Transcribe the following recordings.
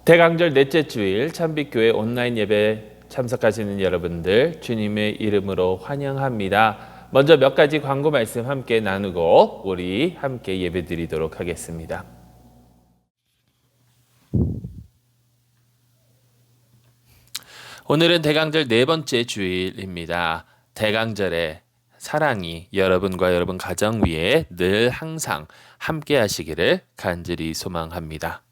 대강절 넷째 주일 찬빛교회 온라인 예배 참석하시는 여러분들 주님의 이름으로 환영합니다. 먼저 몇 가지 광고 말씀 함께 나누고 우리 함께 예배 드리도록 하겠습니다. 오늘은 대강절 네 번째 주일입니다. 대강절에 사랑이 여러분과 여러분 가정 위에 늘 항상 함께 하시기를 간절히 소망합니다.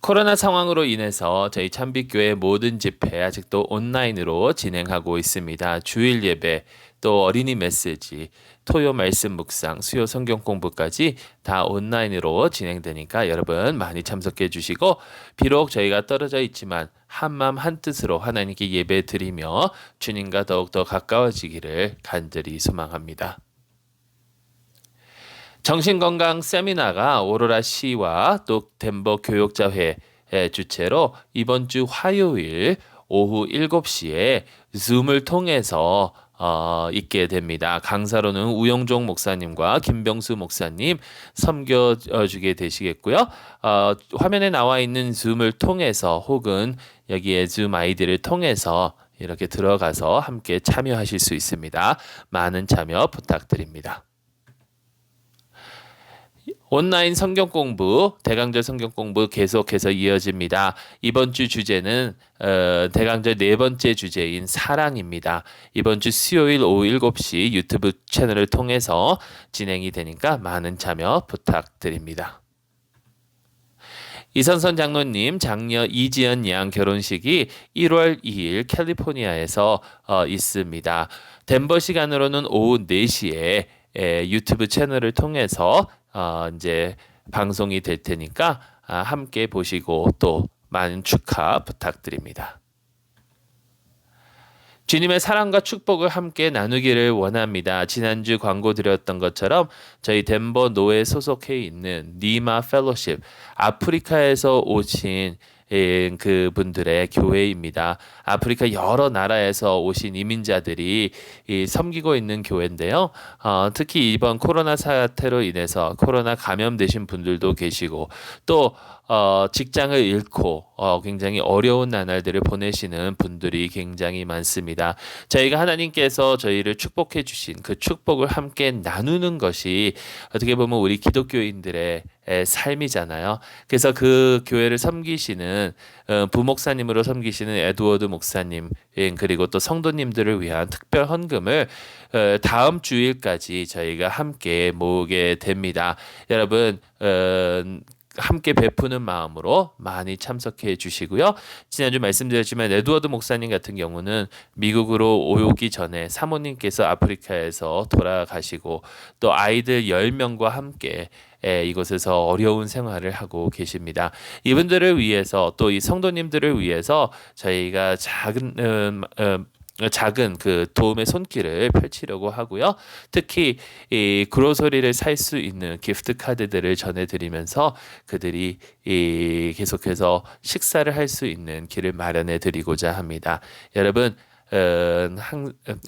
코로나 상황으로 인해서 저희 찬빛교회 모든 집회 아직도 온라인으로 진행하고 있습니다. 주일 예배, 또 어린이 메시지, 토요 말씀 묵상, 수요 성경 공부까지 다 온라인으로 진행되니까 여러분 많이 참석해 주시고, 비록 저희가 떨어져 있지만 한마음 한뜻으로 하나님께 예배 드리며 주님과 더욱더 가까워지기를 간절히 소망합니다. 정신건강 세미나가 오로라 시와 또 덴버 교역자회 주최로 이번 주 화요일 오후 7시에 줌을 통해서 있게 됩니다. 강사로는 우영종 목사님과 김병수 목사님 섬겨주게 되시겠고요. 화면에 나와 있는 줌을 통해서 혹은 여기에 줌 아이디를 통해서 이렇게 들어가서 함께 참여하실 수 있습니다. 많은 참여 부탁드립니다. 온라인 성경 공부, 대강절 성경 공부 계속해서 이어집니다. 이번 주 주제는 대강절 네 번째 주제인 사랑입니다. 이번 주 수요일 오후 7시 유튜브 채널을 통해서 진행이 되니까 많은 참여 부탁드립니다. 이선선 장로님 장녀 이지연 양 결혼식이 1월 2일 캘리포니아에서 있습니다. 덴버 시간으로는 오후 4시에 유튜브 채널을 통해서 이제 방송이 될 테니까 함께 보시고 또 많은 축하 부탁드립니다. 주님의 사랑과 축복을 함께 나누기를 원합니다. 지난주 광고 드렸던 것처럼 저희 덴버 노에 소속해 있는 니마 펠로십, 아프리카에서 오신 그분들의 교회입니다. 아프리카 여러 나라에서 오신 이민자들이 섬기고 있는 교회인데요. 특히 이번 코로나 사태로 인해서 코로나 감염되신 분들도 계시고 또 직장을 잃고 굉장히 어려운 나날들을 보내시는 분들이 굉장히 많습니다. 저희가 하나님께서 저희를 축복해 주신 그 축복을 함께 나누는 것이 어떻게 보면 우리 기독교인들의 삶이잖아요. 그래서 그 교회를 섬기시는 부목사님으로 섬기시는 에드워드 목사님 그리고 또 성도님들을 위한 특별 헌금을 다음 주일까지 저희가 함께 모으게 됩니다. 여러분 함께 베푸는 마음으로 많이 참석해 주시고요. 지난주 말씀드렸지만 에드워드 목사님 같은 경우는 미국으로 오기 전에 사모님께서 아프리카에서 돌아가시고 또 아이들 10명과 함께 이곳에서 어려운 생활을 하고 계십니다. 이분들을 위해서 또 이 성도님들을 위해서 저희가 작은 그 도움의 손길을 펼치려고 하고요. 특히 이 그로서리를 살 수 있는 기프트 카드들을 전해드리면서 그들이 계속해서 식사를 할 수 있는 길을 마련해 드리고자 합니다. 여러분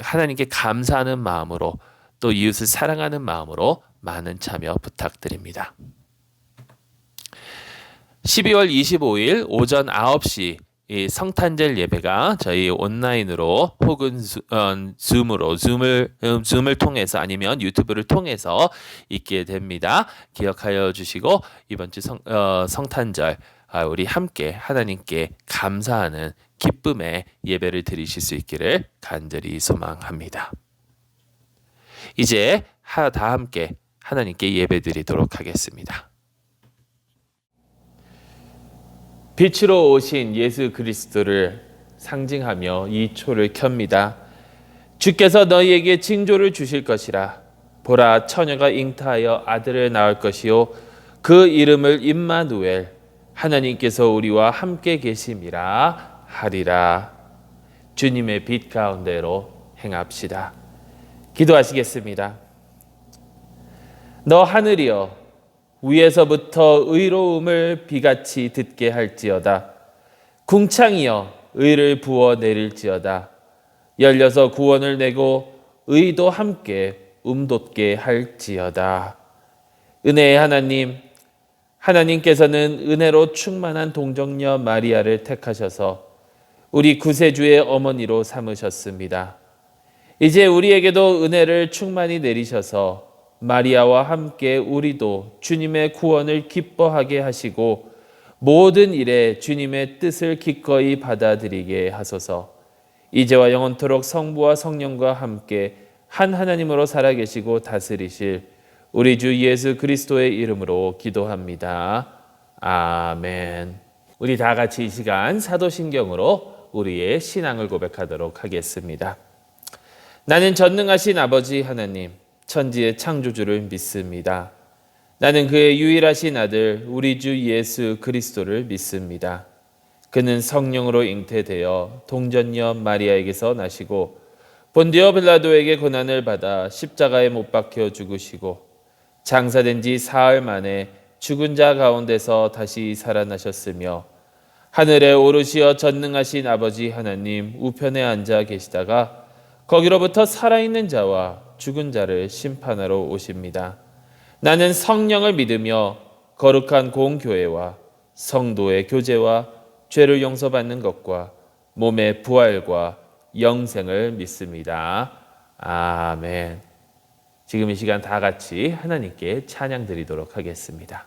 하나님께 감사하는 마음으로 또 이웃을 사랑하는 마음으로 많은 참여 부탁드립니다. 12월 25일 오전 9시 이 성탄절 예배가 저희 온라인으로 혹은 줌을 통해서 아니면 유튜브를 통해서 있게 됩니다. 기억하여 주시고 이번 주 성탄절 우리 함께 하나님께 감사하는 기쁨의 예배를 드리실 수 있기를 간절히 소망합니다. 이제 다 함께 하나님께 예배 드리도록 하겠습니다. 빛으로 오신 예수 그리스도를 상징하며 이 초를 켭니다. 주께서 너희에게 징조를 주실 것이라. 보라, 처녀가 잉타하여 아들을 낳을 것이요 그 이름을 임마누엘, 하나님께서 우리와 함께 계심이라 하리라. 주님의 빛 가운데로 행합시다. 기도하시겠습니다. 너 하늘이여, 위에서부터 의로움을 비같이 듣게 할지어다. 궁창이여, 의를 부어 내릴지어다. 열려서 구원을 내고 의도 함께 돋게 할지어다. 은혜의 하나님, 하나님께서는 은혜로 충만한 동정녀 마리아를 택하셔서 우리 구세주의 어머니로 삼으셨습니다. 이제 우리에게도 은혜를 충만히 내리셔서 마리아와 함께 우리도 주님의 구원을 기뻐하게 하시고 모든 일에 주님의 뜻을 기꺼이 받아들이게 하소서. 이제와 영원토록 성부와 성령과 함께 한 하나님으로 살아계시고 다스리실 우리 주 예수 그리스도의 이름으로 기도합니다. 아멘. 우리 다 같이 이 시간 사도신경으로 우리의 신앙을 고백하도록 하겠습니다. 나는 전능하신 아버지 하나님, 천지의 창조주를 믿습니다. 나는 그의 유일하신 아들 우리 주 예수 그리스도를 믿습니다. 그는 성령으로 잉태되어 동전녀 마리아에게서 나시고 본디오 빌라도에게 고난을 받아 십자가에 못 박혀 죽으시고 장사된 지 사흘 만에 죽은 자 가운데서 다시 살아나셨으며 하늘에 오르시어 전능하신 아버지 하나님 우편에 앉아 계시다가 거기로부터 살아있는 자와 죽은 자를 심판하러 오십니다. 나는 성령을 믿으며 거룩한 공교회와 성도의 교제와 죄를 용서받는 것과 몸의 부활과 영생을 믿습니다. 아멘. 지금 이 시간 다 같이 하나님께 찬양 드리도록 하겠습니다.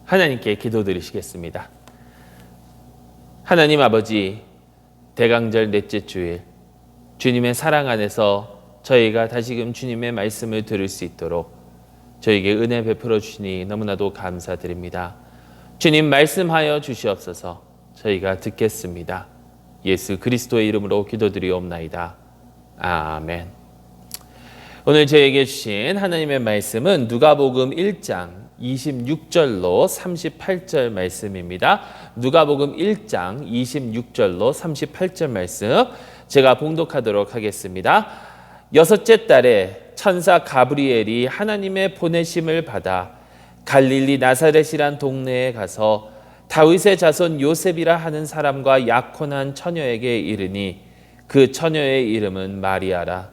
하나님께 기도드리시겠습니다. 하나님 아버지, 대강절 넷째 주일 주님의 사랑 안에서 저희가 다시금 주님의 말씀을 들을 수 있도록 저에게 은혜 베풀어 주시니 너무나도 감사드립니다. 주님 말씀하여 주시옵소서. 저희가 듣겠습니다. 예수 그리스도의 이름으로 기도드리옵나이다. 아멘. 오늘 저에게 주신 하나님의 말씀은 누가복음 1장 26절로 38절 말씀입니다. 누가복음 1장 26절로 38절 말씀 제가 봉독하도록 하겠습니다. 여섯째 달에 천사 가브리엘이 하나님의 보내심을 받아 갈릴리 나사렛이란 동네에 가서 다윗의 자손 요셉이라 하는 사람과 약혼한 처녀에게 이르니 그 처녀의 이름은 마리아라.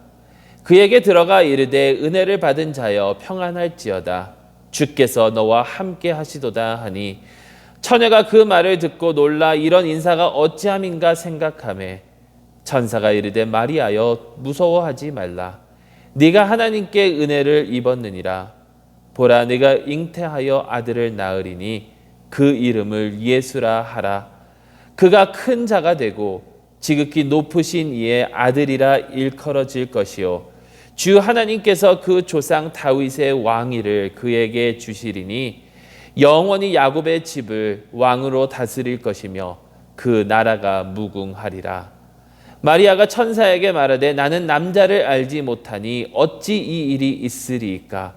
그에게 들어가 이르되 은혜를 받은 자여 평안할지어다. 주께서 너와 함께 하시도다 하니 처녀가 그 말을 듣고 놀라 이런 인사가 어찌함인가 생각하매 천사가 이르되 마리아여 무서워하지 말라. 네가 하나님께 은혜를 입었느니라. 보라 네가 잉태하여 아들을 낳으리니 그 이름을 예수라 하라. 그가 큰 자가 되고 지극히 높으신 이의 아들이라 일컬어질 것이요 주 하나님께서 그 조상 다윗의 왕위를 그에게 주시리니 영원히 야곱의 집을 왕으로 다스릴 것이며 그 나라가 무궁하리라. 마리아가 천사에게 말하되 나는 남자를 알지 못하니 어찌 이 일이 있으리이까.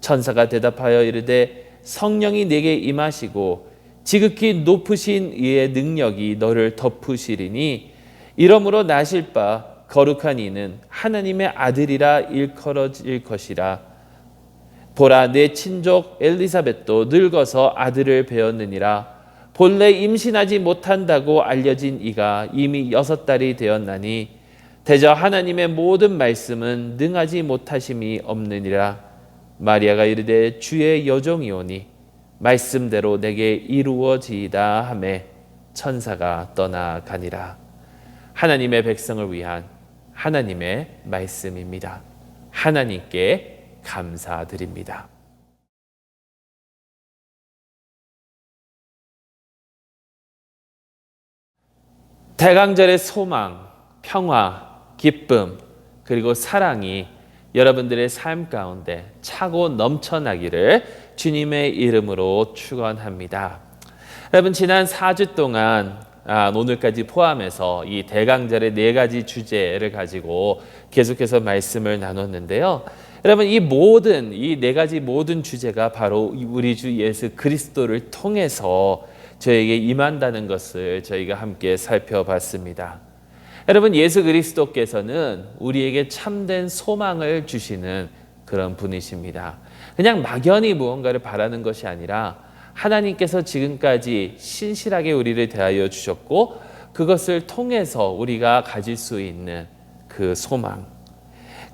천사가 대답하여 이르되 성령이 내게 임하시고 지극히 높으신 이의 능력이 너를 덮으시리니 이러므로 나실 바 거룩한 이는 하나님의 아들이라 일컬어질 것이라. 보라 내 친족 엘리사벳도 늙어서 아들을 배었느니라. 본래 임신하지 못한다고 알려진 이가 이미 6달이 되었나니 대저 하나님의 모든 말씀은 능하지 못하심이 없느니라. 마리아가 이르되 주의 여종이오니 말씀대로 내게 이루어지이다 하매 천사가 떠나가니라. 하나님의 백성을 위한 하나님의 말씀입니다. 하나님께 감사드립니다. 대강절의 소망, 평화, 기쁨, 그리고 사랑이 여러분들의 삶 가운데 차고 넘쳐나기를 주님의 이름으로 축원합니다. 여러분 지난 4주 동안 오늘까지 포함해서 이 대강절의 4가지 주제를 가지고 계속해서 말씀을 나눴는데요. 여러분 이 4가지 모든 주제가 바로 우리 주 예수 그리스도를 통해서 저에게 임한다는 것을 저희가 함께 살펴봤습니다. 여러분 예수 그리스도께서는 우리에게 참된 소망을 주시는 그런 분이십니다. 그냥 막연히 무언가를 바라는 것이 아니라 하나님께서 지금까지 신실하게 우리를 대하여 주셨고 그것을 통해서 우리가 가질 수 있는 그 소망,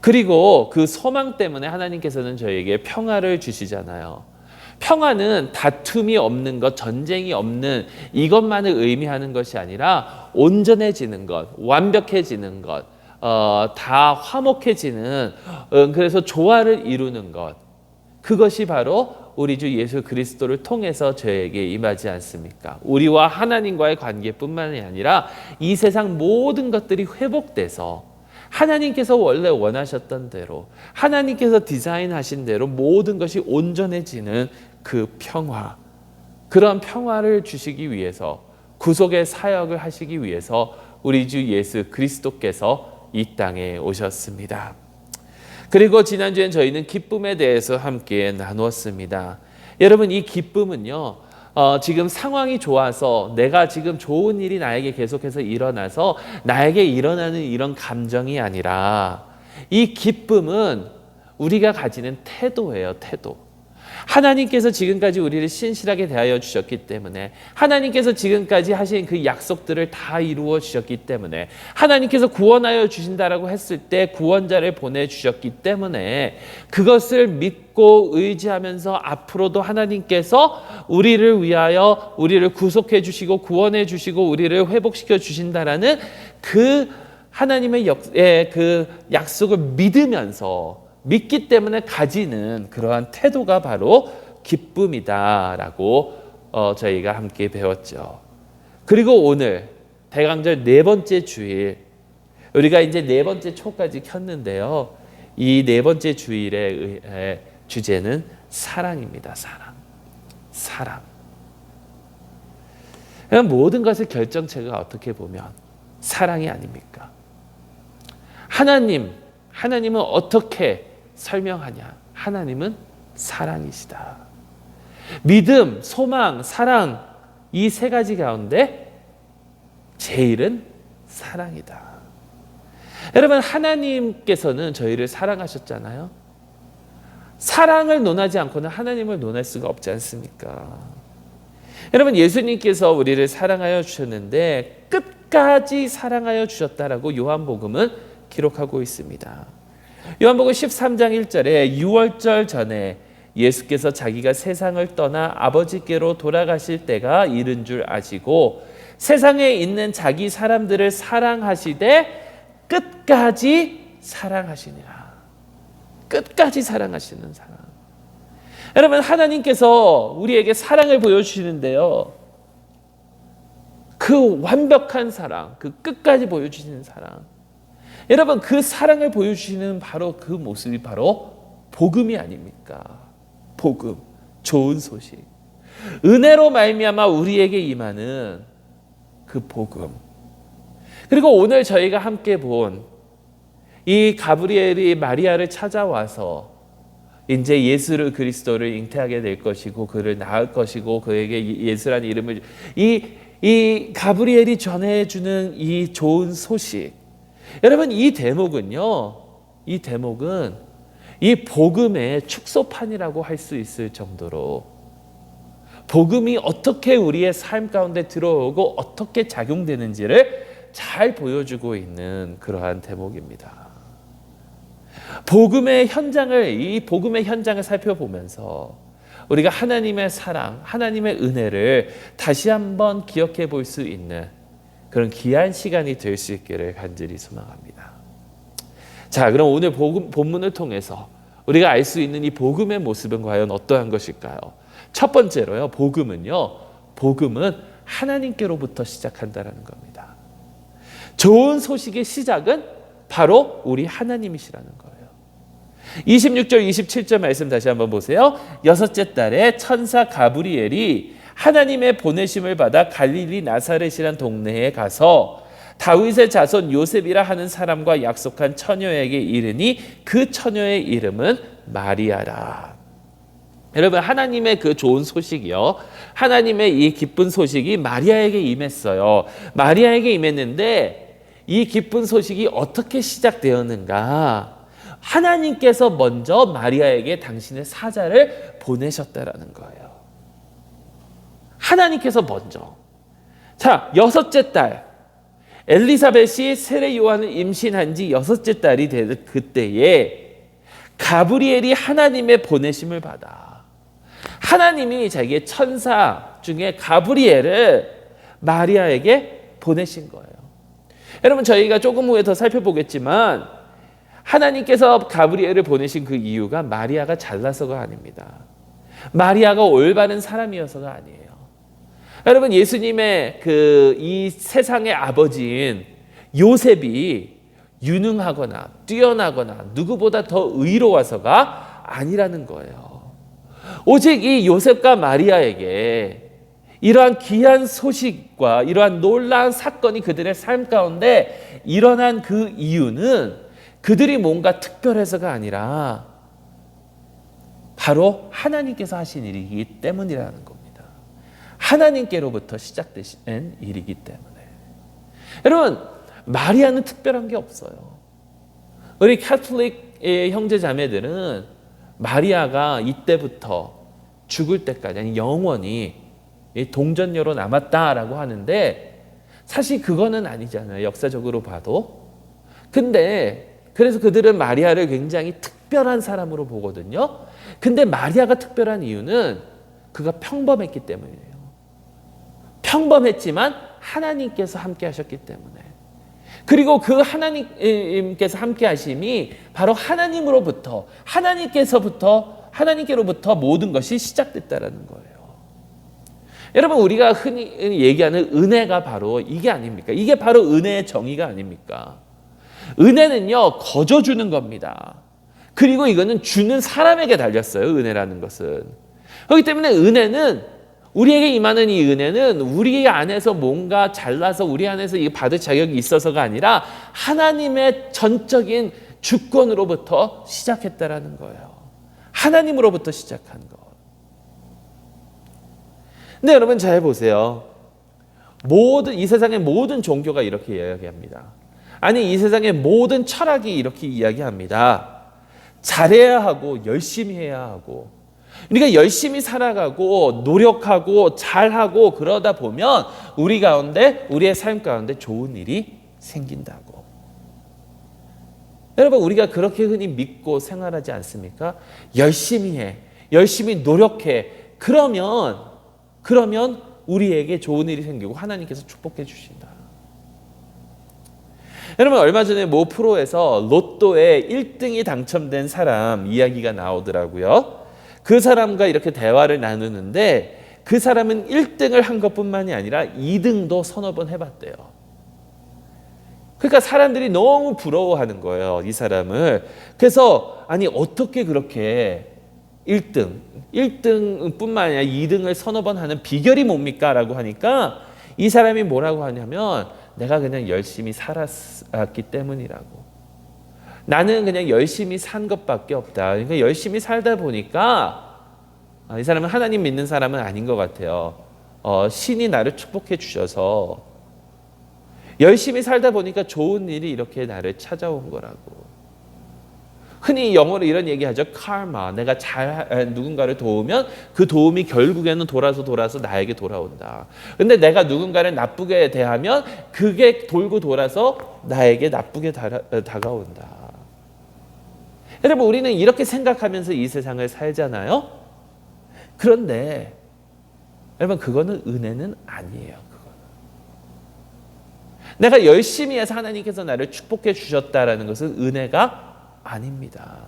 그리고 그 소망 때문에 하나님께서는 저에게 평화를 주시잖아요. 평화는 다툼이 없는 것, 전쟁이 없는 이것만을 의미하는 것이 아니라 온전해지는 것, 완벽해지는 것, 다 화목해지는, 그래서 조화를 이루는 것, 그것이 바로 우리 주 예수 그리스도를 통해서 저에게 임하지 않습니까? 우리와 하나님과의 관계뿐만이 아니라 이 세상 모든 것들이 회복돼서 하나님께서 원래 원하셨던 대로, 하나님께서 디자인하신 대로 모든 것이 온전해지는 그 평화, 그런 평화를 주시기 위해서, 구속의 사역을 하시기 위해서 우리 주 예수 그리스도께서 이 땅에 오셨습니다. 그리고 지난주엔 저희는 기쁨에 대해서 함께 나누었습니다. 여러분 이 기쁨은요, 지금 상황이 좋아서 내가 지금 좋은 일이 나에게 계속해서 일어나서 나에게 일어나는 이런 감정이 아니라 이 기쁨은 우리가 가지는 태도예요, 태도. 하나님께서 지금까지 우리를 신실하게 대하여 주셨기 때문에, 하나님께서 지금까지 하신 그 약속들을 다 이루어 주셨기 때문에, 하나님께서 구원하여 주신다라고 했을 때 구원자를 보내주셨기 때문에 그것을 믿고 의지하면서 앞으로도 하나님께서 우리를 위하여 우리를 구속해 주시고 구원해 주시고 우리를 회복시켜 주신다라는 그 하나님의 그 약속을 믿으면서, 믿기 때문에 가지는 그러한 태도가 바로 기쁨이다라고 저희가 함께 배웠죠. 그리고 오늘 대강절 네 번째 주일, 우리가 이제 네 번째 초까지 켰는데요. 이 네 번째 주일의 주제는 사랑입니다. 사랑. 모든 것의 결정체가 어떻게 보면 사랑이 아닙니까? 하나님은 어떻게 설명하냐? 하나님은 사랑이시다. 믿음, 소망, 사랑, 이 세 가지 가운데 제일은 사랑이다. 여러분, 하나님께서는 저희를 사랑하셨잖아요. 사랑을 논하지 않고는 하나님을 논할 수가 없지 않습니까? 여러분, 예수님께서 우리를 사랑하여 주셨는데 끝까지 사랑하여 주셨다라고 요한복음은 기록하고 있습니다. 요한복음 13장 1절에 유월절 전에 예수께서 자기가 세상을 떠나 아버지께로 돌아가실 때가 이른 줄 아시고 세상에 있는 자기 사람들을 사랑하시되 끝까지 사랑하시니라. 끝까지 사랑하시는 사랑. 여러분, 하나님께서 우리에게 사랑을 보여주시는데요. 그 완벽한 사랑, 그 끝까지 보여주시는 사랑. 여러분, 그 사랑을 보여주시는 바로 그 모습이 바로 복음이 아닙니까? 복음, 좋은 소식. 은혜로 말미암아 우리에게 임하는 그 복음. 그리고 오늘 저희가 함께 본 이 가브리엘이 마리아를 찾아와서 이제 예수를 그리스도를 잉태하게 될 것이고 그를 낳을 것이고 그에게 예수라는 이름을 이 가브리엘이 전해주는 이 좋은 소식. 여러분, 이 대목은 이 복음의 축소판이라고 할 수 있을 정도로 복음이 어떻게 우리의 삶 가운데 들어오고 어떻게 작용되는지를 잘 보여주고 있는 그러한 대목입니다. 이 복음의 현장을 살펴보면서 우리가 하나님의 사랑, 하나님의 은혜를 다시 한번 기억해 볼 수 있는 그런 귀한 시간이 될 수 있기를 간절히 소망합니다. 자, 그럼 오늘 본문을 통해서 우리가 알 수 있는 이 복음의 모습은 과연 어떠한 것일까요? 첫 번째로요, 복음은 하나님께로부터 시작한다라는 겁니다. 좋은 소식의 시작은 바로 우리 하나님이시라는 거예요. 26절, 27절 말씀 다시 한번 보세요. 여섯째 달에 천사 가브리엘이 하나님의 보내심을 받아 갈릴리 나사렛이란 동네에 가서 다윗의 자손 요셉이라 하는 사람과 약속한 처녀에게 이르니 그 처녀의 이름은 마리아라. 여러분, 하나님의 그 좋은 소식이요, 하나님의 이 기쁜 소식이 마리아에게 임했어요. 마리아에게 임했는데 이 기쁜 소식이 어떻게 시작되었는가? 하나님께서 먼저 마리아에게 당신의 사자를 보내셨다라는 거예요. 하나님께서 먼저. 자, 여섯째 달, 엘리사벳이 세례 요한을 임신한 지 여섯째 달이 될 그때에 가브리엘이 하나님의 보내심을 받아 하나님이 자기의 천사 중에 가브리엘을 마리아에게 보내신 거예요. 여러분, 저희가 조금 후에 더 살펴보겠지만 하나님께서 가브리엘을 보내신 그 이유가 마리아가 잘나서가 아닙니다. 마리아가 올바른 사람이어서가 아니에요. 여러분, 예수님의 이 세상의 아버지인 요셉이 유능하거나 뛰어나거나 누구보다 더 의로워서가 아니라는 거예요. 오직 이 요셉과 마리아에게 이러한 귀한 소식과 이러한 놀라운 사건이 그들의 삶 가운데 일어난 그 이유는 그들이 뭔가 특별해서가 아니라 바로 하나님께서 하신 일이기 때문이라는 겁니다. 하나님께로부터 시작된 일이기 때문에. 여러분, 마리아는 특별한 게 없어요. 우리 캐톨릭의 형제 자매들은 마리아가 이때부터 죽을 때까지, 아니 영원히 동전녀로 남았다라고 하는데 사실 그거는 아니잖아요, 역사적으로 봐도. 근데 그래서 그들은 마리아를 굉장히 특별한 사람으로 보거든요. 근데 마리아가 특별한 이유는 그가 평범했기 때문이에요. 평범했지만 하나님께서 함께 하셨기 때문에. 그리고 그 하나님께서 함께 하심이 바로 하나님께서부터 하나님께로부터 모든 것이 시작됐다라는 거예요. 여러분, 우리가 흔히 얘기하는 은혜가 바로 이게 아닙니까? 이게 바로 은혜의 정의가 아닙니까? 은혜는요, 거저주는 겁니다. 그리고 이거는 주는 사람에게 달렸어요. 은혜라는 것은. 그렇기 때문에 은혜는, 우리에게 임하는 이 은혜는 우리 안에서 뭔가 잘나서 우리 안에서 이 받을 자격이 있어서가 아니라 하나님의 전적인 주권으로부터 시작했다라는 거예요. 하나님으로부터 시작한 것. 근데 여러분 잘 보세요. 이 세상의 모든 종교가 이렇게 이야기합니다. 아니, 이 세상의 모든 철학이 이렇게 이야기합니다. 잘해야 하고 열심히 해야 하고, 우리가 열심히 살아가고 노력하고 잘하고 그러다 보면 우리 가운데, 우리의 삶 가운데 좋은 일이 생긴다고. 여러분, 우리가 그렇게 흔히 믿고 생활하지 않습니까? 열심히 해, 열심히 노력해. 그러면 우리에게 좋은 일이 생기고 하나님께서 축복해 주신다. 여러분, 얼마 전에 모 프로에서 로또에 1등이 당첨된 사람 이야기가 나오더라고요. 그 사람과 이렇게 대화를 나누는데 그 사람은 1등을 한 것뿐만이 아니라 2등도 서너 번 해봤대요. 그러니까 사람들이 너무 부러워하는 거예요, 이 사람을. 그래서 아니, 어떻게 그렇게 1등뿐만 아니라 2등을 서너 번 하는 비결이 뭡니까? 라고 하니까 이 사람이 뭐라고 하냐면, 내가 그냥 열심히 살았기 때문이라고. 나는 그냥 열심히 산 것밖에 없다. 그러니까 열심히 살다 보니까, 이 사람은 하나님 믿는 사람은 아닌 것 같아요. 신이 나를 축복해 주셔서 열심히 살다 보니까 좋은 일이 이렇게 나를 찾아온 거라고. 흔히 영어로 이런 얘기하죠. 카르마. 내가 누군가를 도우면 그 도움이 결국에는 돌아서 나에게 돌아온다. 근데 내가 누군가를 나쁘게 대하면 그게 돌고 돌아서 나에게 나쁘게 다가온다. 여러분, 우리는 이렇게 생각하면서 이 세상을 살잖아요. 그런데 여러분, 그거는 은혜는 아니에요. 내가 열심히 해서 하나님께서 나를 축복해 주셨다라는 것은 은혜가 아닙니다.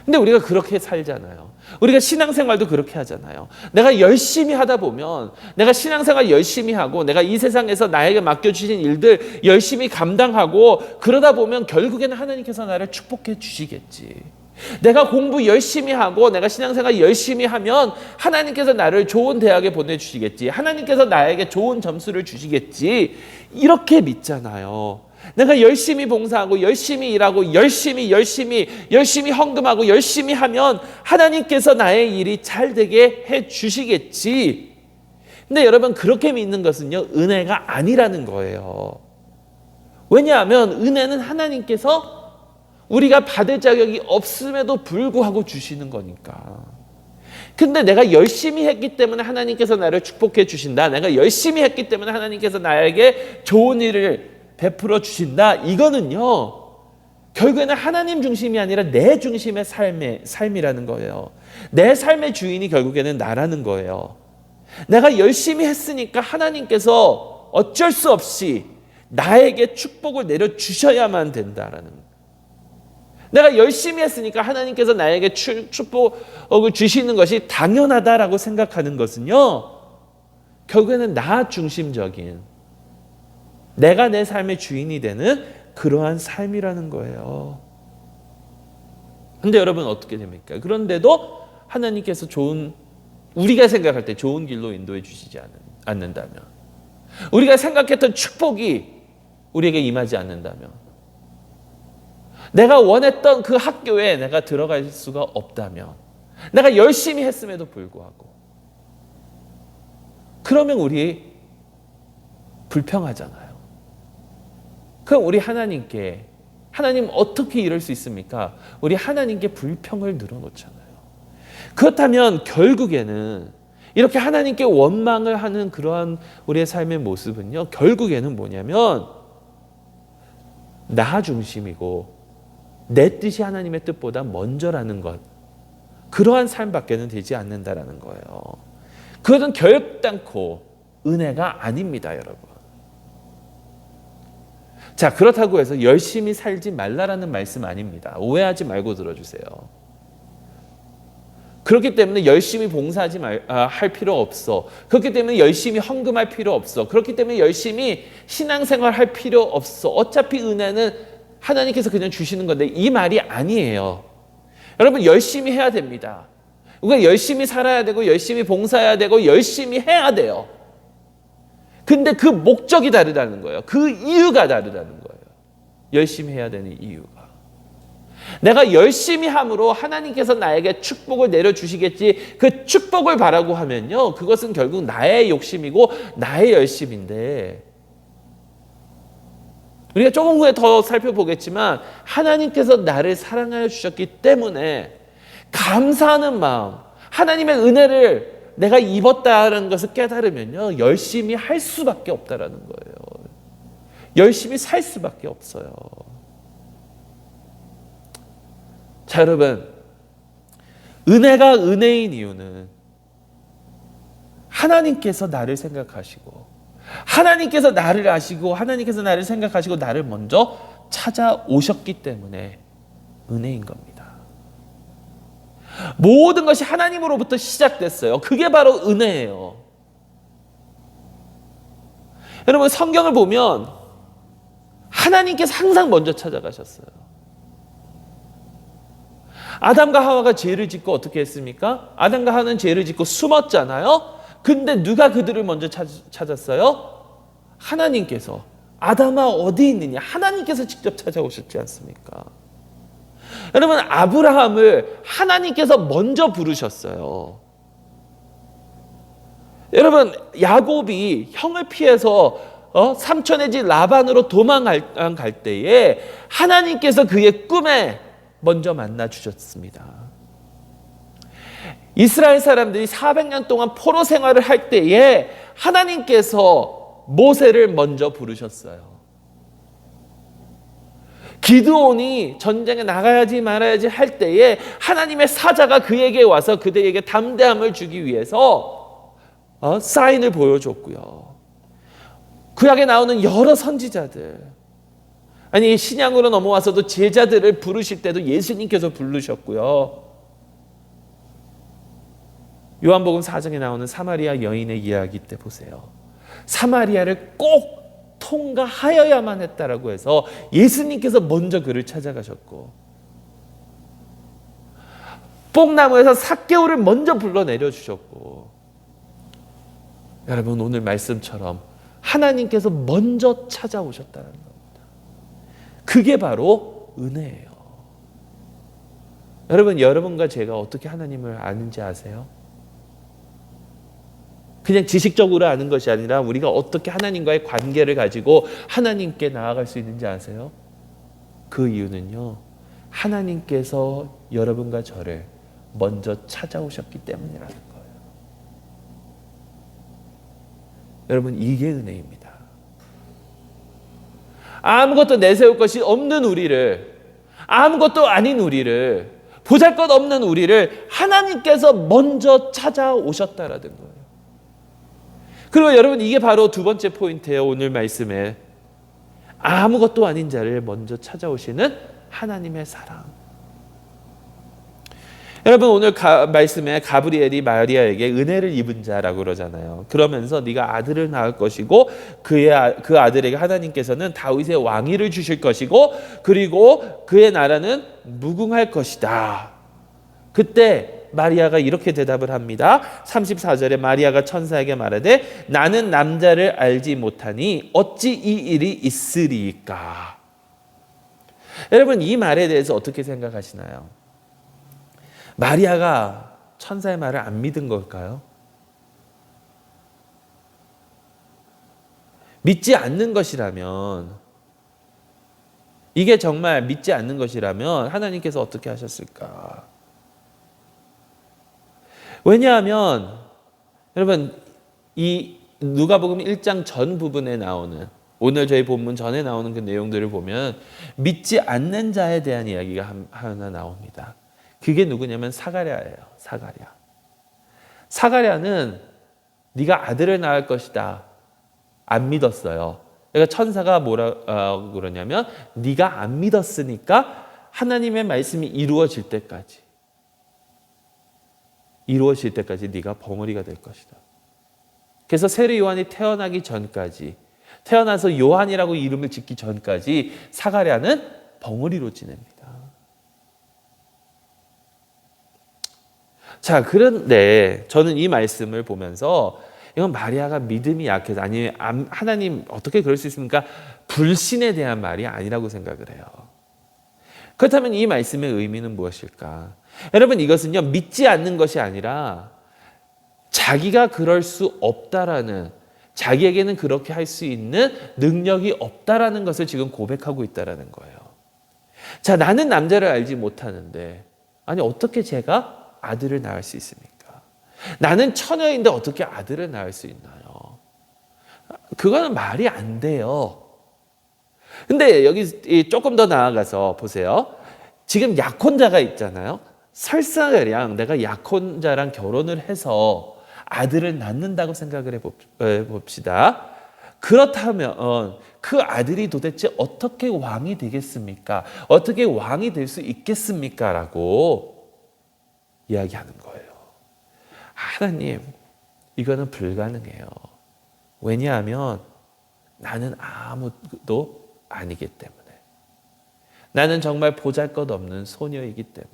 근데 우리가 그렇게 살잖아요. 우리가 신앙생활도 그렇게 하잖아요. 내가 열심히 하다 보면, 내가 신앙생활 열심히 하고, 내가 이 세상에서 나에게 맡겨주신 일들 열심히 감당하고, 그러다 보면 결국에는 하나님께서 나를 축복해 주시겠지. 내가 공부 열심히 하고 내가 신앙생활 열심히 하면 하나님께서 나를 좋은 대학에 보내주시겠지. 하나님께서 나에게 좋은 점수를 주시겠지. 이렇게 믿잖아요. 내가 열심히 봉사하고 열심히 일하고 열심히 헌금하고 열심히 하면 하나님께서 나의 일이 잘 되게 해 주시겠지. 근데 여러분, 그렇게 믿는 것은요, 은혜가 아니라는 거예요. 왜냐하면 은혜는 하나님께서 우리가 받을 자격이 없음에도 불구하고 주시는 거니까. 근데 내가 열심히 했기 때문에 하나님께서 나를 축복해 주신다. 내가 열심히 했기 때문에 하나님께서 나에게 좋은 일을 베풀어 주신다. 이거는요, 결국에는 하나님 중심이 아니라 내 중심의 삶이라는 거예요. 내 삶의 주인이 결국에는 나라는 거예요. 내가 열심히 했으니까 하나님께서 어쩔 수 없이 나에게 축복을 내려주셔야만 된다라는 거예요. 내가 열심히 했으니까 하나님께서 나에게 축복을 주시는 것이 당연하다라고 생각하는 것은요, 결국에는 나 중심적인, 내가 내 삶의 주인이 되는 그러한 삶이라는 거예요. 근데 여러분, 어떻게 됩니까? 그런데도 하나님께서 우리가 생각할 때 좋은 길로 인도해 주시지 않는다면, 우리가 생각했던 축복이 우리에게 임하지 않는다면, 내가 원했던 그 학교에 내가 들어갈 수가 없다면, 내가 열심히 했음에도 불구하고, 그러면 우리 불평하잖아요. 그럼 우리 하나님 어떻게 이럴 수 있습니까? 우리 하나님께 불평을 늘어놓잖아요. 그렇다면 결국에는 이렇게 하나님께 원망을 하는 그러한 우리의 삶의 모습은요, 결국에는 뭐냐면 나 중심이고 내 뜻이 하나님의 뜻보다 먼저라는 것, 그러한 삶밖에는 되지 않는다라는 거예요. 그것은 결단코 은혜가 아닙니다, 여러분. 자, 그렇다고 해서 열심히 살지 말라라는 말씀 아닙니다. 오해하지 말고 들어주세요. 그렇기 때문에 열심히 봉사하지 할 필요 없어. 그렇기 때문에 열심히 헌금할 필요 없어. 그렇기 때문에 열심히 신앙생활 할 필요 없어. 어차피 은혜는 하나님께서 그냥 주시는 건데, 이 말이 아니에요. 여러분, 열심히 해야 됩니다. 우리가 열심히 살아야 되고 열심히 봉사해야 되고 열심히 해야 돼요. 근데 그 목적이 다르다는 거예요. 그 이유가 다르다는 거예요. 열심히 해야 되는 이유가. 내가 열심히 함으로 하나님께서 나에게 축복을 내려주시겠지, 그 축복을 바라고 하면요, 그것은 결국 나의 욕심이고 나의 열심인데, 우리가 조금 후에 더 살펴보겠지만 하나님께서 나를 사랑하여 주셨기 때문에 감사하는 마음, 하나님의 은혜를 내가 입었다는 것을 깨달으면요, 열심히 할 수밖에 없다라는 거예요. 열심히 살 수밖에 없어요. 자, 여러분, 은혜가 은혜인 이유는 하나님께서 나를 생각하시고, 하나님께서 나를 아시고, 하나님께서 나를 생각하시고 나를 먼저 찾아오셨기 때문에 은혜인 겁니다. 모든 것이 하나님으로부터 시작됐어요. 그게 바로 은혜예요. 여러분, 성경을 보면 하나님께서 항상 먼저 찾아가셨어요. 아담과 하와가 죄를 짓고 어떻게 했습니까? 아담과 하와는 죄를 짓고 숨었잖아요. 근데 누가 그들을 먼저 찾았어요? 하나님께서. 아담아 어디 있느냐? 하나님께서 직접 찾아오셨지 않습니까? 여러분, 아브라함을 하나님께서 먼저 부르셨어요. 여러분, 야곱이 형을 피해서 삼촌의 집 라반으로 도망갈 때에 하나님께서 그의 꿈에 먼저 만나 주셨습니다. 이스라엘 사람들이 400년 동안 포로 생활을 할 때에 하나님께서 모세를 먼저 부르셨어요. 기드온이 전쟁에 나가야지 말아야지 할 때에 하나님의 사자가 그에게 와서 그들에게 담대함을 주기 위해서 사인을 보여줬고요. 구약에 나오는 여러 선지자들, 아니 신약으로 넘어와서도 제자들을 부르실 때도 예수님께서 부르셨고요. 요한복음 4장에 나오는 사마리아 여인의 이야기 때 보세요. 사마리아를 꼭 통과하여야만 했다라고 해서 예수님께서 먼저 그를 찾아가셨고, 뽕나무에서 삭개오를 먼저 불러내려 주셨고, 여러분, 오늘 말씀처럼 하나님께서 먼저 찾아오셨다는 겁니다. 그게 바로 은혜예요. 여러분, 여러분과 제가 어떻게 하나님을 아는지 아세요? 그냥 지식적으로 아는 것이 아니라 우리가 어떻게 하나님과의 관계를 가지고 하나님께 나아갈 수 있는지 아세요? 그 이유는요, 하나님께서 여러분과 저를 먼저 찾아오셨기 때문이라는 거예요. 여러분, 이게 은혜입니다. 아무것도 내세울 것이 없는 우리를, 아무것도 아닌 우리를, 보잘것없는 우리를 하나님께서 먼저 찾아오셨다라는 거예요. 그리고 여러분, 이게 바로 두 번째 포인트예요. 오늘 말씀에 아무것도 아닌 자를 먼저 찾아오시는 하나님의 사랑. 여러분, 오늘 말씀에 가브리엘이 마리아에게 은혜를 입은 자라고 그러잖아요. 그러면서 네가 아들을 낳을 것이고 그 아들에게 하나님께서는 다윗의 왕위를 주실 것이고 그리고 그의 나라는 무궁할 것이다. 그때 마리아가 이렇게 대답을 합니다. 34절에 마리아가 천사에게 말하되 나는 남자를 알지 못하니 어찌 이 일이 있으리까? 여러분, 이 말에 대해서 어떻게 생각하시나요? 마리아가 천사의 말을 안 믿은 걸까요? 믿지 않는 것이라면, 이게 정말 믿지 않는 것이라면 하나님께서 어떻게 하셨을까? 왜냐하면 여러분, 이 누가복음 1장 전 부분에 나오는, 오늘 저희 본문 전에 나오는 그 내용들을 보면 믿지 않는 자에 대한 이야기가 하나 나옵니다. 그게 누구냐면 사가랴예요. 사가랴는 네가 아들을 낳을 것이다, 안 믿었어요. 그러니까 천사가 뭐라고 그러냐면 네가 안 믿었으니까 하나님의 말씀이 이루어질 때까지, 이루어질 때까지 네가 벙어리가 될 것이다. 그래서 세례 요한이 태어나기 전까지, 태어나서 요한이라고 이름을 짓기 전까지 사가랴는 벙어리로 지냅니다. 자, 그런데 저는 이 말씀을 보면서 이건 마리아가 믿음이 약해서, 아니면 하나님 어떻게 그럴 수 있습니까? 불신에 대한 말이 아니라고 생각을 해요. 그렇다면 이 말씀의 의미는 무엇일까? 여러분, 이것은요, 믿지 않는 것이 아니라 자기가 그럴 수 없다라는, 자기에게는 그렇게 할 수 있는 능력이 없다라는 것을 지금 고백하고 있다라는 거예요. 자, 나는 남자를 알지 못하는데, 아니 어떻게 제가 아들을 낳을 수 있습니까? 나는 처녀인데 어떻게 아들을 낳을 수 있나요? 그거는 말이 안 돼요. 근데 여기 조금 더 나아가서 보세요. 지금 약혼자가 있잖아요. 설사가량 내가 약혼자랑 결혼을 해서 아들을 낳는다고 생각을 해봅시다. 그렇다면 그 아들이 도대체 어떻게 왕이 되겠습니까? 어떻게 왕이 될 수 있겠습니까? 라고 이야기하는 거예요. 하나님, 이거는 불가능해요. 왜냐하면 나는 아무도 아니기 때문에. 나는 정말 보잘것없는 소녀이기 때문에.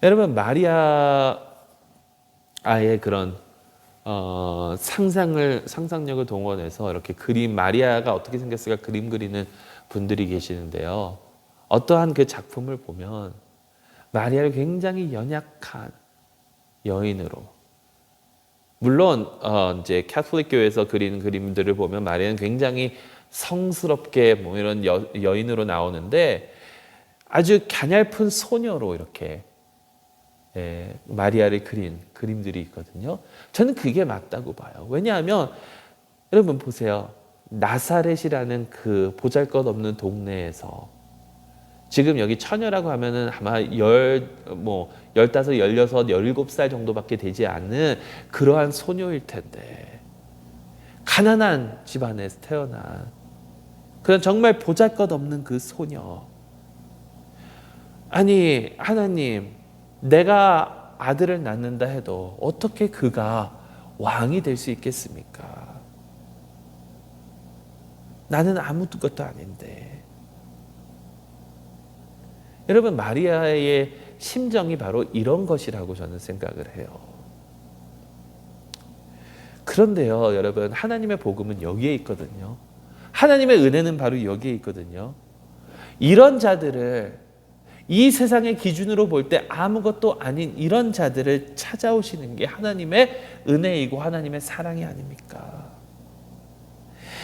여러분, 마리아의 그런 상상력을 동원해서 이렇게 마리아가 어떻게 생겼을까 그림 그리는 분들이 계시는데요. 어떠한 그 작품을 보면 마리아를 굉장히 연약한 여인으로, 물론 이제 캐톨릭 교회에서 그리는 그림들을 보면 마리아는 굉장히 성스럽게 뭐 이런 여인으로 나오는데 아주 가냘픈 소녀로 이렇게 마리아를 그린 그림들이 있거든요. 저는 그게 맞다고 봐요. 왜냐하면 여러분 보세요. 나사렛이라는 그 보잘것없는 동네에서 지금 여기 처녀라고 하면은 아마 15, 16, 17살 정도밖에 되지 않는 그러한 소녀일 텐데, 가난한 집안에서 태어난 그런 정말 보잘것없는 그 소녀. 아니, 하나님, 내가 아들을 낳는다 해도 어떻게 그가 왕이 될 수 있겠습니까? 나는 아무것도 아닌데. 여러분, 마리아의 심정이 바로 이런 것이라고 저는 생각을 해요. 그런데요, 여러분, 하나님의 복음은 여기에 있거든요. 하나님의 은혜는 바로 여기에 있거든요. 이런 자들을, 이 세상의 기준으로 볼 때 아무것도 아닌 이런 자들을 찾아오시는 게 하나님의 은혜이고 하나님의 사랑이 아닙니까?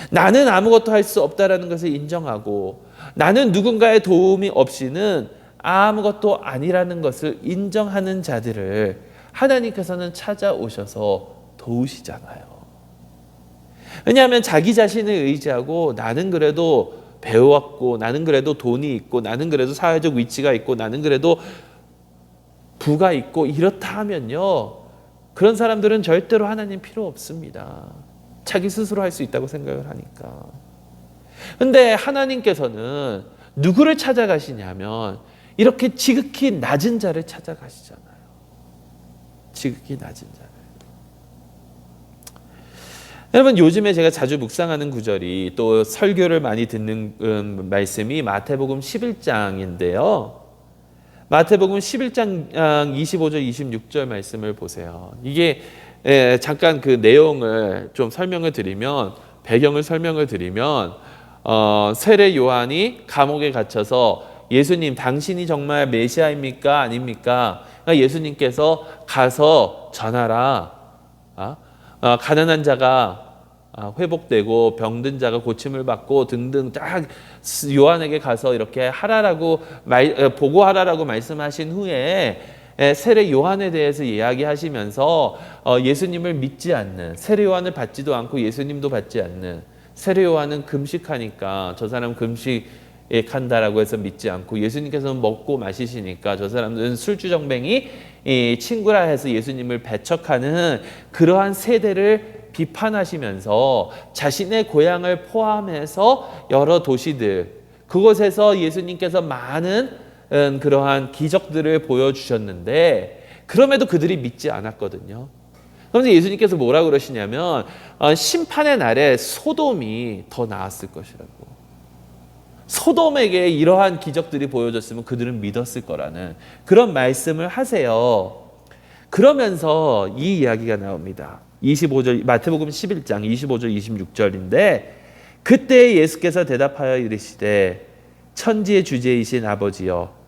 나는 아무것도 할 수 없다라는 것을 인정하고, 나는 누군가의 도움이 없이는 아무것도 아니라는 것을 인정하는 자들을 하나님께서는 찾아오셔서 도우시잖아요. 왜냐하면 자기 자신을 의지하고, 나는 그래도 배웠고, 나는 그래도 돈이 있고, 나는 그래도 사회적 위치가 있고, 나는 그래도 부가 있고, 이렇다 하면요, 그런 사람들은 절대로 하나님 필요 없습니다. 자기 스스로 할 수 있다고 생각을 하니까. 근데 하나님께서는 누구를 찾아가시냐면 이렇게 지극히 낮은 자를 찾아가시잖아요. 지극히 낮은 자를. 여러분, 요즘에 제가 자주 묵상하는 구절이, 또 설교를 많이 듣는 말씀이 마태복음 11장인데요. 마태복음 11장 25절 26절 말씀을 보세요. 이게 잠깐 그 내용을 좀 설명을 드리면, 배경을 설명을 드리면, 세례 요한이 감옥에 갇혀서 예수님, 당신이 정말 메시아입니까? 아닙니까? 그러니까 예수님께서 가서 전하라. 가난한 자가 회복되고 병든 자가 고침을 받고 등등 딱 요한에게 가서 이렇게 하라라고 보고하라라고 말씀하신 후에 세례 요한에 대해서 이야기하시면서 예수님을 믿지 않는, 세례 요한을 받지도 않고 예수님도 받지 않는, 세례 요한은 금식하니까 저 사람 금식한다라고 해서 믿지 않고, 예수님께서는 먹고 마시시니까 저 사람들은 술주정뱅이 친구라 해서 예수님을 배척하는 그러한 세대를 비판하시면서 자신의 고향을 포함해서 여러 도시들, 그곳에서 예수님께서 많은 그러한 기적들을 보여주셨는데 그럼에도 그들이 믿지 않았거든요. 그런데 예수님께서 뭐라고 그러시냐면 심판의 날에 소돔이 더 나았을 것이라고. 소돔에게 이러한 기적들이 보여졌으면 그들은 믿었을 거라는 그런 말씀을 하세요. 그러면서 이 이야기가 나옵니다. 25절 마태복음 11장 25절 26절인데 그때 예수께서 대답하여 이르시되 천지의 주제이신 아버지여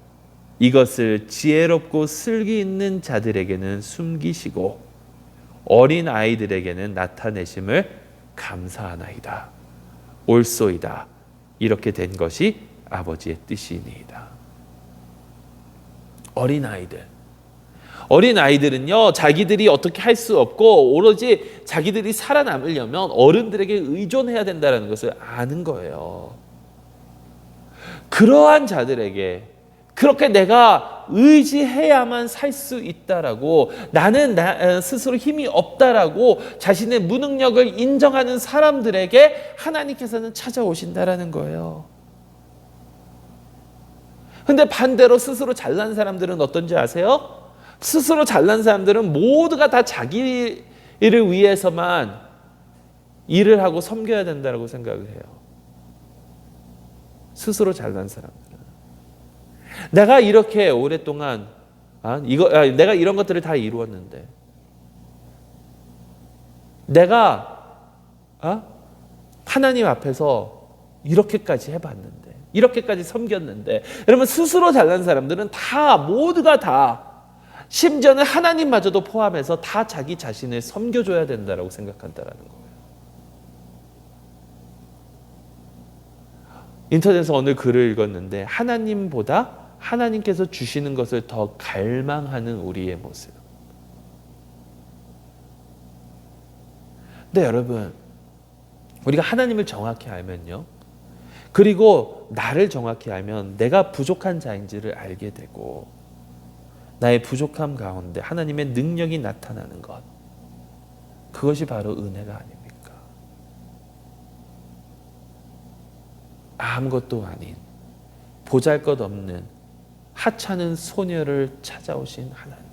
이것을 지혜롭고 슬기 있는 자들에게는 숨기시고 어린 아이들에게는 나타내심을 감사하나이다. 옳소이다. 이렇게 된 것이 아버지의 뜻이니이다. 어린 아이들은요, 자기들이 어떻게 할 수 없고 오로지 자기들이 살아남으려면 어른들에게 의존해야 된다는 것을 아는 거예요. 그러한 자들에게 그렇게 내가 의지해야만 살 수 있다라고, 나는 스스로 힘이 없다라고 자신의 무능력을 인정하는 사람들에게 하나님께서는 찾아오신다라는 거예요. 근데 반대로 스스로 잘난 사람들은 어떤지 아세요? 스스로 잘난 사람들은 모두가 다 자기 일을 위해서만 일을 하고 섬겨야 된다고 생각을 해요. 스스로 잘난 사람들은. 내가 이렇게 오랫동안 내가 이런 것들을 다 이루었는데, 내가 하나님 앞에서 이렇게까지 해봤는데, 이렇게까지 섬겼는데, 여러분 스스로 잘난 사람들은 다 모두가 다 심지어는 하나님마저도 포함해서 다 자기 자신을 섬겨줘야 된다고 생각한다는 거예요. 인터넷에서 오늘 글을 읽었는데 하나님보다 하나님께서 주시는 것을 더 갈망하는 우리의 모습. 근데 여러분, 우리가 하나님을 정확히 알면요, 그리고 나를 정확히 알면 내가 부족한 자인지를 알게 되고 나의 부족함 가운데 하나님의 능력이 나타나는 것, 그것이 바로 은혜가 아닙니까? 아무것도 아닌 보잘것없는 하찮은 소녀를 찾아오신 하나님,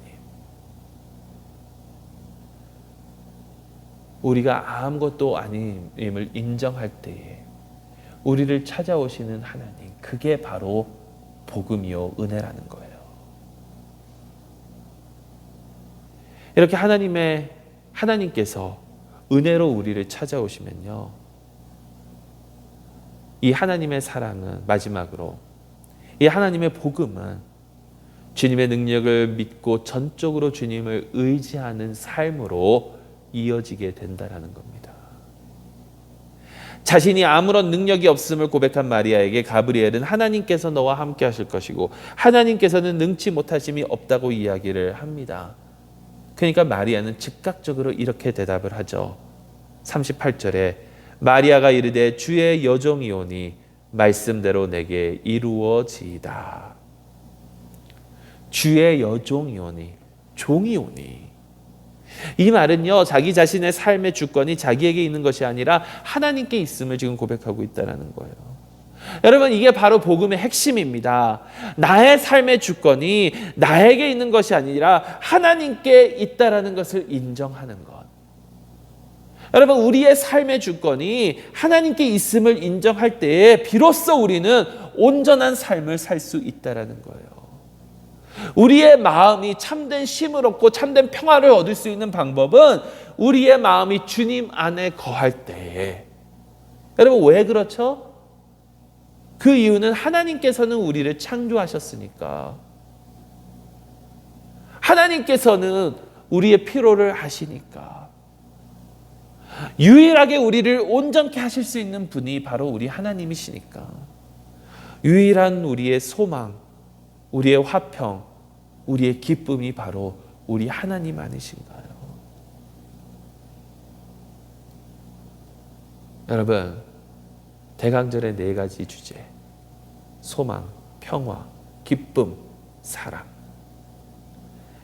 우리가 아무것도 아님을 인정할 때에 우리를 찾아오시는 하나님, 그게 바로 복음이요 은혜라는 거예요. 이렇게 하나님께서 은혜로 우리를 찾아오시면요, 이 하나님의 사랑은, 마지막으로 이 하나님의 복음은 주님의 능력을 믿고 전적으로 주님을 의지하는 삶으로 이어지게 된다는 겁니다. 자신이 아무런 능력이 없음을 고백한 마리아에게 가브리엘은 하나님께서 너와 함께 하실 것이고 하나님께서는 능치 못하심이 없다고 이야기를 합니다. 그러니까 마리아는 즉각적으로 이렇게 대답을 하죠. 38절에 마리아가 이르되 주의 여종이오니 말씀대로 내게 이루어지이다. 주의 여종이오니, 종이오니. 이 말은요, 자기 자신의 삶의 주권이 자기에게 있는 것이 아니라 하나님께 있음을 지금 고백하고 있다는 거예요. 여러분, 이게 바로 복음의 핵심입니다. 나의 삶의 주권이 나에게 있는 것이 아니라 하나님께 있다라는 것을 인정하는 것. 여러분, 우리의 삶의 주권이 하나님께 있음을 인정할 때에 비로소 우리는 온전한 삶을 살 수 있다라는 거예요. 우리의 마음이 참된 쉼을 얻고 참된 평화를 얻을 수 있는 방법은 우리의 마음이 주님 안에 거할 때에. 여러분, 왜 그렇죠? 그 이유는 하나님께서는 우리를 창조하셨으니까. 하나님께서는 우리의 필요를 아시니까. 유일하게 우리를 온전케 하실 수 있는 분이 바로 우리 하나님이시니까. 유일한 우리의 소망, 우리의 화평, 우리의 기쁨이 바로 우리 하나님 아니신가요? 여러분, 대강절의 4가지 주제, 소망, 평화, 기쁨, 사랑,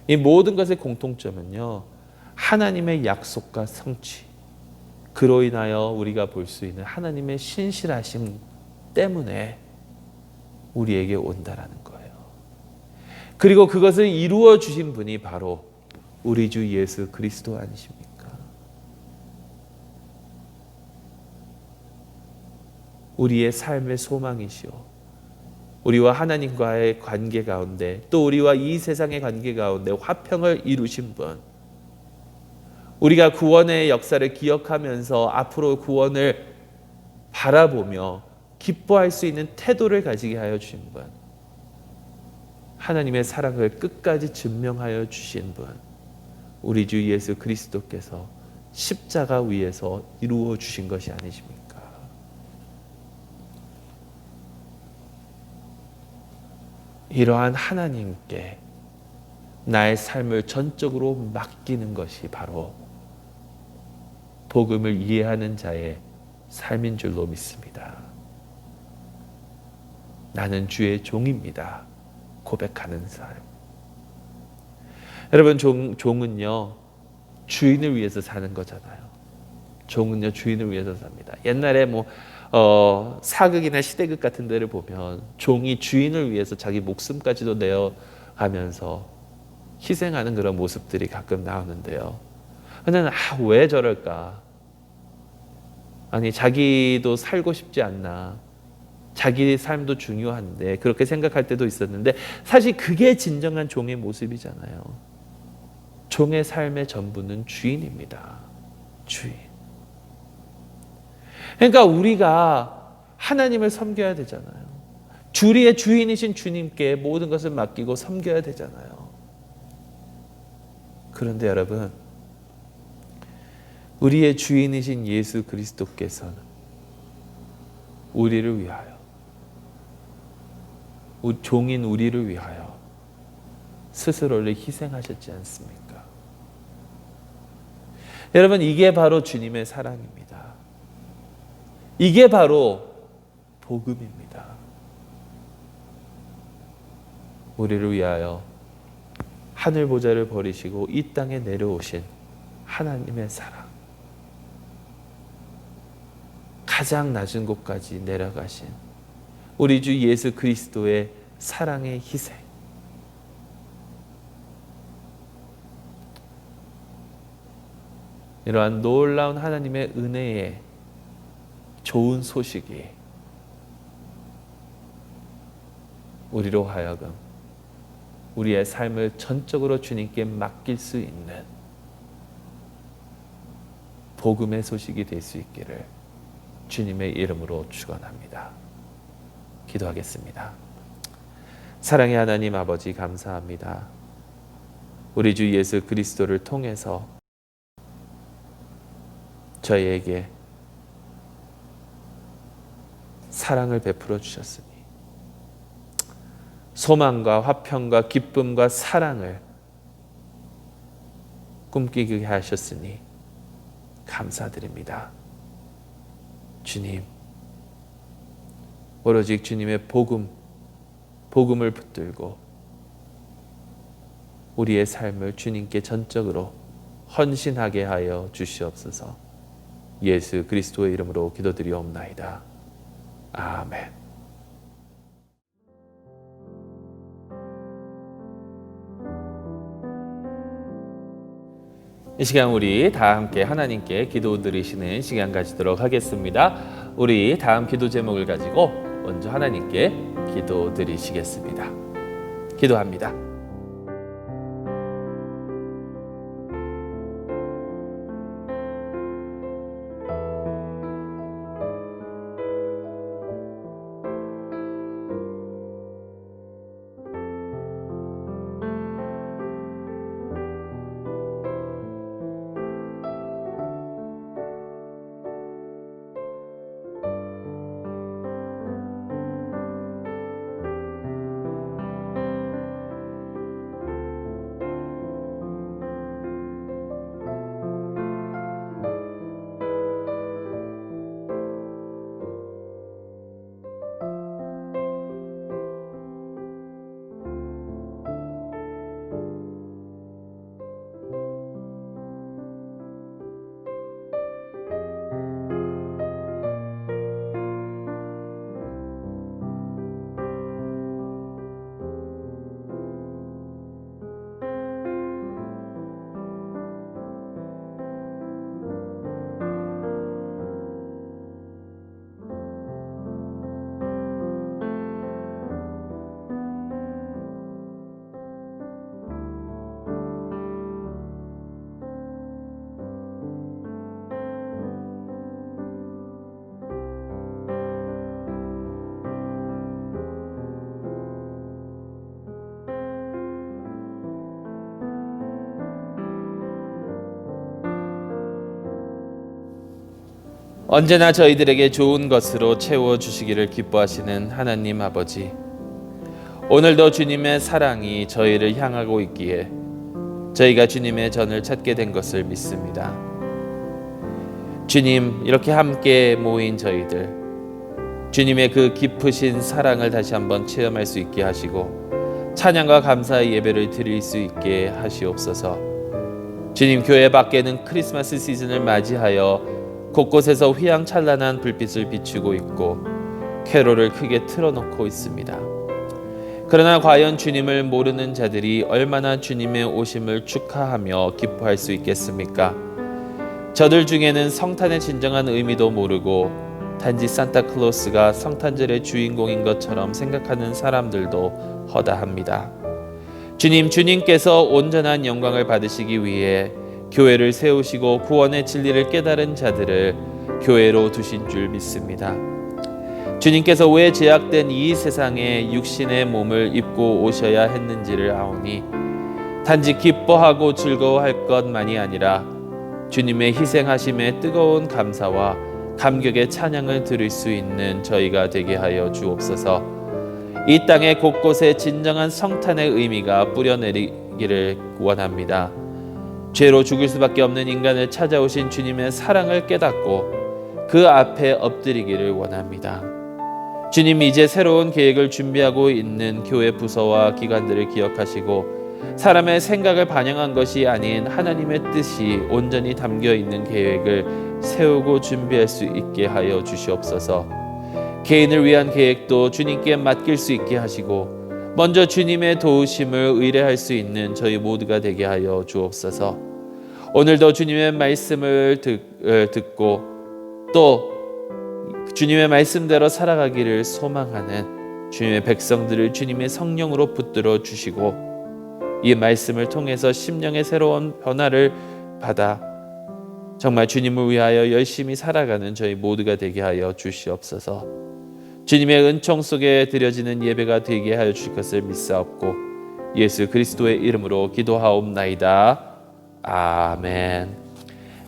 이 모든 것의 공통점은요, 하나님의 약속과 성취, 그로 인하여 우리가 볼 수 있는 하나님의 신실하심 때문에 우리에게 온다라는 거예요. 그리고 그것을 이루어 주신 분이 바로 우리 주 예수 그리스도 아니십니까? 우리의 삶의 소망이시오. 우리와 하나님과의 관계 가운데, 또 우리와 이 세상의 관계 가운데 화평을 이루신 분, 우리가 구원의 역사를 기억하면서 앞으로 구원을 바라보며 기뻐할 수 있는 태도를 가지게 하여 주신 분, 하나님의 사랑을 끝까지 증명하여 주신 분, 우리 주 예수 그리스도께서 십자가 위에서 이루어 주신 것이 아니십니까? 이러한 하나님께 나의 삶을 전적으로 맡기는 것이 바로 복음을 이해하는 자의 삶인 줄로 믿습니다. 나는 주의 종입니다. 고백하는 삶. 여러분, 종은요 주인을 위해서 사는 거잖아요. 종은요 주인을 위해서 삽니다. 옛날에 사극이나 시대극 같은 데를 보면 종이 주인을 위해서 자기 목숨까지도 내어가면서 희생하는 그런 모습들이 가끔 나오는데요. 근데 왜 저럴까? 아니, 자기도 살고 싶지 않나? 자기 삶도 중요한데 그렇게 생각할 때도 있었는데, 사실 그게 진정한 종의 모습이잖아요. 종의 삶의 전부는 주인입니다. 주인. 그러니까 우리가 하나님을 섬겨야 되잖아요. 우리의 주인이신 주님께 모든 것을 맡기고 섬겨야 되잖아요. 그런데 여러분, 우리의 주인이신 예수 그리스도께서는 우리를 위하여, 종인 우리를 위하여 스스로를 희생하셨지 않습니까? 여러분, 이게 바로 주님의 사랑입니다. 이게 바로 복음입니다. 우리를 위하여 하늘 보좌를 버리시고 이 땅에 내려오신 하나님의 사랑, 가장 낮은 곳까지 내려가신 우리 주 예수 그리스도의 사랑의 희생, 이러한 놀라운 하나님의 은혜의 좋은 소식이 우리로 하여금 우리의 삶을 전적으로 주님께 맡길 수 있는 복음의 소식이 될 수 있기를 주님의 이름으로 축원합니다. 기도하겠습니다. 사랑의 하나님 아버지, 감사합니다. 우리 주 예수 그리스도를 통해서 저희에게 사랑을 베풀어 주셨으니, 소망과 화평과 기쁨과 사랑을 꿈꾸게 하셨으니 감사드립니다. 주님, 오로지 주님의 복음을 붙들고 우리의 삶을 주님께 전적으로 헌신하게 하여 주시옵소서. 예수 그리스도의 이름으로 기도드리옵나이다. 아멘. 이 시간 우리 다 함께 하나님께 기도 드리시는 시간 가지도록 하겠습니다. 우리 다음 기도 제목을 가지고 먼저 하나님께 기도 드리시겠습니다. 기도합니다. 언제나 저희들에게 좋은 것으로 채워주시기를 기뻐하시는 하나님 아버지, 오늘도 주님의 사랑이 저희를 향하고 있기에 저희가 주님의 전을 찾게 된 것을 믿습니다. 주님, 이렇게 함께 모인 저희들, 주님의 그 깊으신 사랑을 다시 한번 체험할 수 있게 하시고 찬양과 감사의 예배를 드릴 수 있게 하시옵소서. 주님, 교회 밖에는 크리스마스 시즌을 맞이하여 곳곳에서 휘황찬란한 불빛을 비추고 있고 캐롤을 크게 틀어놓고 있습니다. 그러나 과연 주님을 모르는 자들이 얼마나 주님의 오심을 축하하며 기뻐할 수 있겠습니까? 저들 중에는 성탄의 진정한 의미도 모르고 단지 산타클로스가 성탄절의 주인공인 것처럼 생각하는 사람들도 허다합니다. 주님께서 온전한 영광을 받으시기 위해 교회를 세우시고 구원의 진리를 깨달은 자들을 교회로 두신 줄 믿습니다. 주님께서 왜 제약된 이 세상에 육신의 몸을 입고 오셔야 했는지를 아오니 단지 기뻐하고 즐거워할 것만이 아니라 주님의 희생하심에 뜨거운 감사와 감격의 찬양을 들을 수 있는 저희가 되게 하여 주옵소서. 이 땅의 곳곳에 진정한 성탄의 의미가 뿌려내리기를 원합니다. 죄로 죽을 수밖에 없는 인간을 찾아오신 주님의 사랑을 깨닫고 그 앞에 엎드리기를 원합니다. 주님, 이제 새로운 계획을 준비하고 있는 교회 부서와 기관들을 기억하시고 사람의 생각을 반영한 것이 아닌 하나님의 뜻이 온전히 담겨 있는 계획을 세우고 준비할 수 있게 하여 주시옵소서. 개인을 위한 계획도 주님께 맡길 수 있게 하시고 먼저 주님의 도우심을 의뢰할 수 있는 저희 모두가 되게 하여 주옵소서. 오늘도 주님의 말씀을 듣고 또 주님의 말씀대로 살아가기를 소망하는 주님의 백성들을 주님의 성령으로 붙들어 주시고 이 말씀을 통해서 심령의 새로운 변화를 받아 정말 주님을 위하여 열심히 살아가는 저희 모두가 되게 하여 주시옵소서. 주님의 은총 속에 드려지는 예배가 되게 하여 주실 것을 믿사옵고 예수 그리스도의 이름으로 기도하옵나이다. 아멘.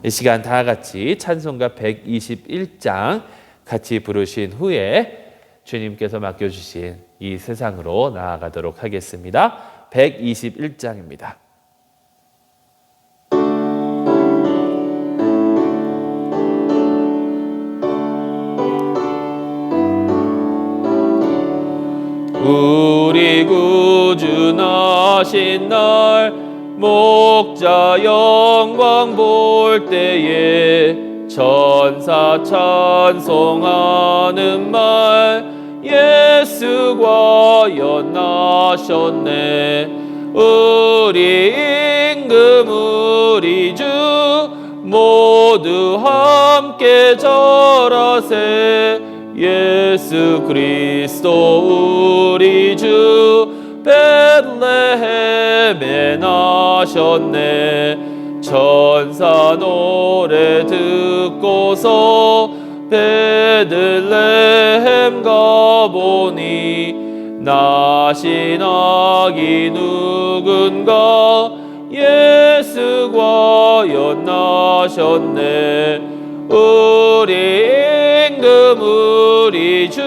이 시간 다 같이 찬송가 121장 같이 부르신 후에 주님께서 맡겨주신 이 세상으로 나아가도록 하겠습니다. 121장입니다. 우리 구주나신 날 목자 영광 볼 때에 천사 찬송하는 말 예수 과연 나셨네. 우리 임금 우리 주 모두 함께 절하세. 예수 그리스도 우리 주 베들레헴에 나셨네. 천사 노래 듣고서 베들레헴 가보니 나신 아기 누군가 예수 과연 나셨네. 우리 임금 우리 주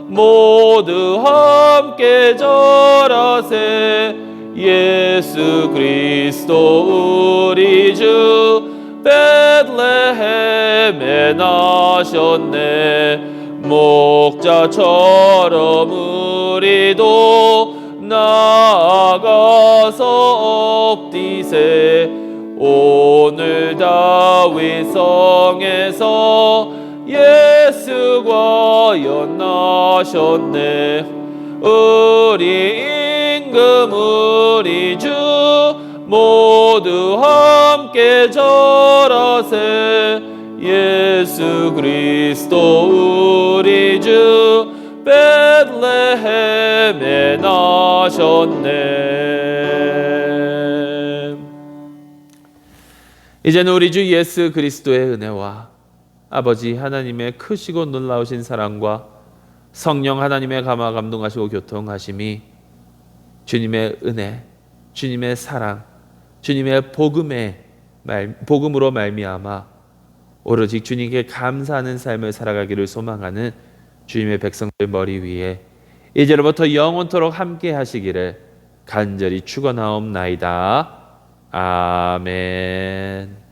모두 함께 절하세. 예수 그리스도 우리 주 베들레헴에 나셨네. 목자처럼 우리도 나아가서 엎디세. 오늘 다윗 성에서 예수 과연 나셨네. 우리 임금 우리 주 모두 함께 절하세. 예수 그리스도 우리 주 베들레헴에 나셨네. 이제는 우리 주 예수 그리스도의 은혜와 아버지 하나님의 크시고 놀라우신 사랑과 성령 하나님의 감화 감동하시고 교통하심이 주님의 은혜, 주님의 사랑, 주님의 복음으로 말미암아 오로지 주님께 감사하는 삶을 살아가기를 소망하는 주님의 백성들 머리 위에 이제로부터 영원토록 함께 하시기를 간절히 축원하옵나이다. 아멘.